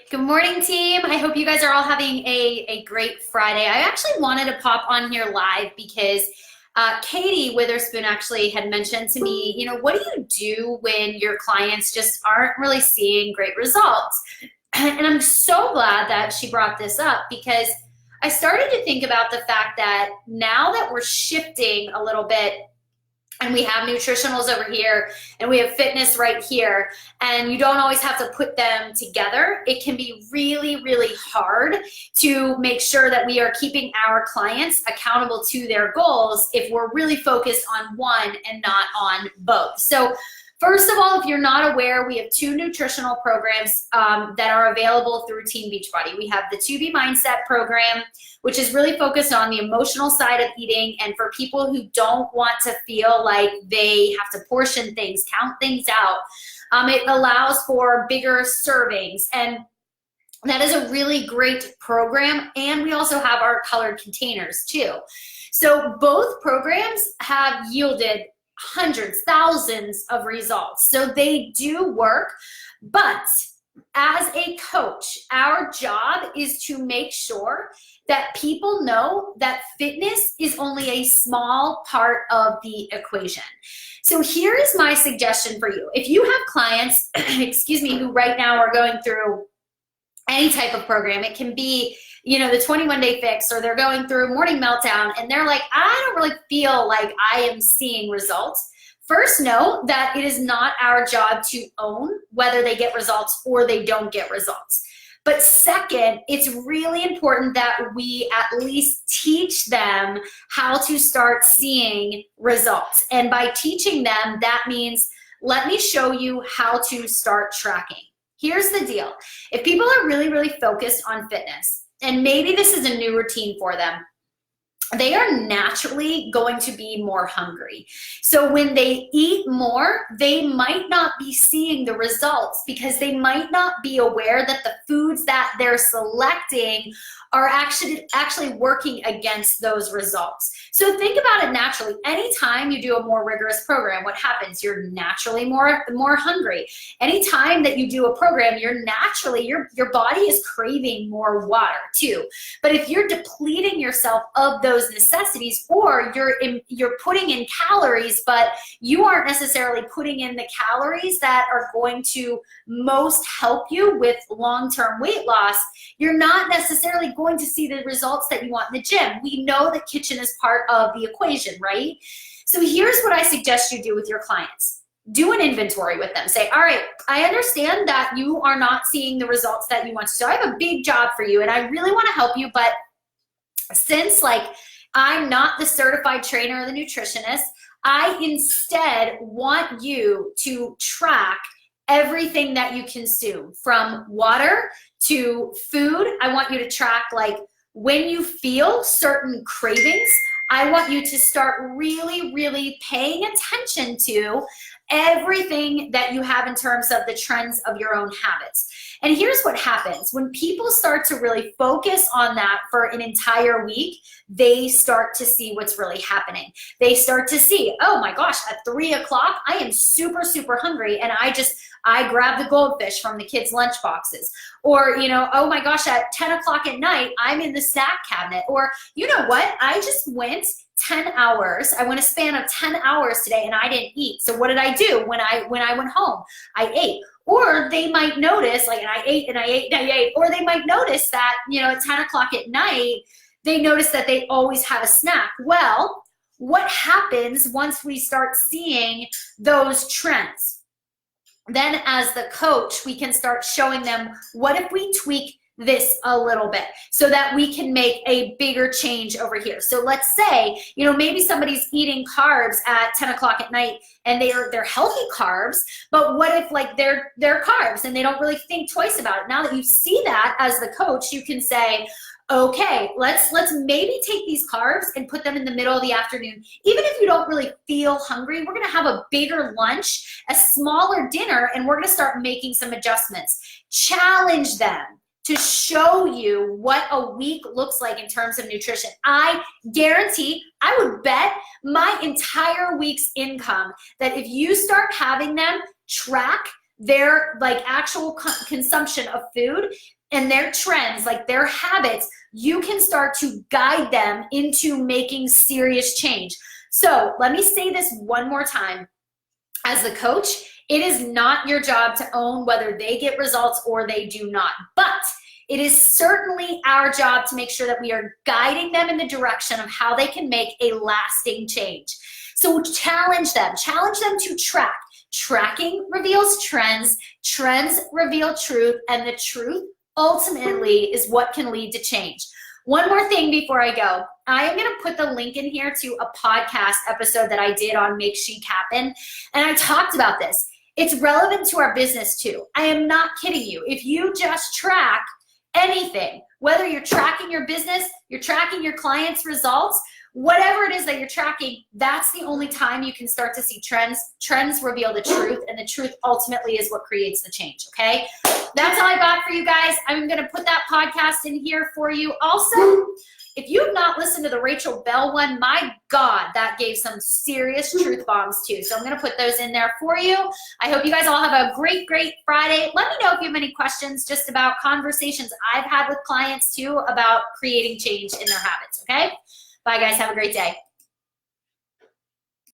Good morning, team. I hope you guys are all having a great Friday. I actually wanted to pop on here live because Katie Witherspoon actually had mentioned to me, what do you do when your clients just aren't really seeing great results? And I'm so glad that she brought this up because I started to think about the fact that now that we're shifting a little bit and we have nutritionals over here and we have fitness right here, and you don't always have to put them together. It can be really, really hard to make sure that we are keeping our clients accountable to their goals if we're really focused on one and not on both. So first of all, if you're not aware, we have two nutritional programs that are available through Team Beachbody. We have the 2B Mindset program, which is really focused on the emotional side of eating, and for people who don't want to feel like they have to portion things, count things out. It allows for bigger servings, and that is a really great program. And we also have our colored containers too. So both programs have yielded hundreds, thousands of results. So they do work, but as a coach, our job is to make sure that people know that fitness is only a small part of the equation. So here is my suggestion for you. If you have clients, excuse me, who right now are going through any type of program, it can be, the 21-day fix, or they're going through a morning meltdown and they're like, I don't really feel like I am seeing results. First, know that it is not our job to own whether they get results or they don't get results. But second, it's really important that we at least teach them how to start seeing results. And by teaching them, that means, let me show you how to start tracking. Here's the deal. If people are really, really focused on fitness, and maybe this is a new routine for them, they are naturally going to be more hungry. So when they eat more, they might not be seeing the results because they might not be aware that the foods that they're selecting are actually working against those results. So think about it naturally. Anytime you do a more rigorous program, what happens? You're naturally more hungry. Anytime that you do a program, you're naturally, your body is craving more water too. But if you're depleting yourself of those necessities, or you're putting in calories, but you aren't necessarily putting in the calories that are going to most help you with long-term weight loss, you're not necessarily going to see the results that you want in the gym. We know the kitchen is part of the equation, right? So here's what I suggest you do with your clients. Do an inventory with them. Say, all right, I understand that you are not seeing the results that you want to. So I have a big job for you and I really want to help you, but since I'm not the certified trainer or the nutritionist, I instead want you to track everything that you consume, from water to food. I want you to track when you feel certain cravings. I want you to start really, really paying attention to everything that you have in terms of the trends of your own habits. And here's what happens. When people start to really focus on that for an entire week, they start to see what's really happening. They start to see, oh my gosh, at 3 o'clock, I am super, super hungry. And I grab the goldfish from the kids' lunch boxes. Or, oh my gosh, at 10 o'clock at night, I'm in the snack cabinet. Or, you know what? I just went 10 hours. I went a span of 10 hours today and I didn't eat. So what did I do when I went home? I ate. Or they might notice, and I ate and I ate and I ate. Or they might notice that, at 10 o'clock at night, they notice that they always have a snack. Well, what happens once we start seeing those trends? Then as the coach, we can start showing them, what if we tweak this a little bit so that we can make a bigger change over here. So let's say, maybe somebody's eating carbs at 10 o'clock at night and they're healthy carbs, but what if they're carbs and they don't really think twice about it? Now that you see that as the coach, you can say, okay, let's maybe take these carbs and put them in the middle of the afternoon. Even if you don't really feel hungry, we're gonna have a bigger lunch, a smaller dinner, and we're gonna start making some adjustments. Challenge them to show you what a week looks like in terms of nutrition. I guarantee, I would bet my entire week's income that if you start having them track their actual consumption of food, and their trends, like their habits, you can start to guide them into making serious change. So let me say this one more time. As the coach, it is not your job to own whether they get results or they do not. But it is certainly our job to make sure that we are guiding them in the direction of how they can make a lasting change. So challenge them to track. Tracking reveals trends, trends reveal truth, and the truth ultimately is what can lead to change. One more thing before I go. I am going to put the link in here to a podcast episode that I did on Make Chic Happen, and I talked about this. It's relevant to our business too. I am not kidding you. If you just track anything, whether you're tracking your business, you're tracking your clients' results, whatever it is that you're tracking, that's the only time you can start to see trends. Trends reveal the truth, and the truth ultimately is what creates the change, okay? That's all I got for you guys. I'm going to put that podcast in here for you. Also, if you have not listened to the Rachel Bell one, my God, that gave some serious truth bombs too. So I'm going to put those in there for you. I hope you guys all have a great, great Friday. Let me know if you have any questions just about conversations I've had with clients too about creating change in their habits, okay? Bye, guys. Have a great day.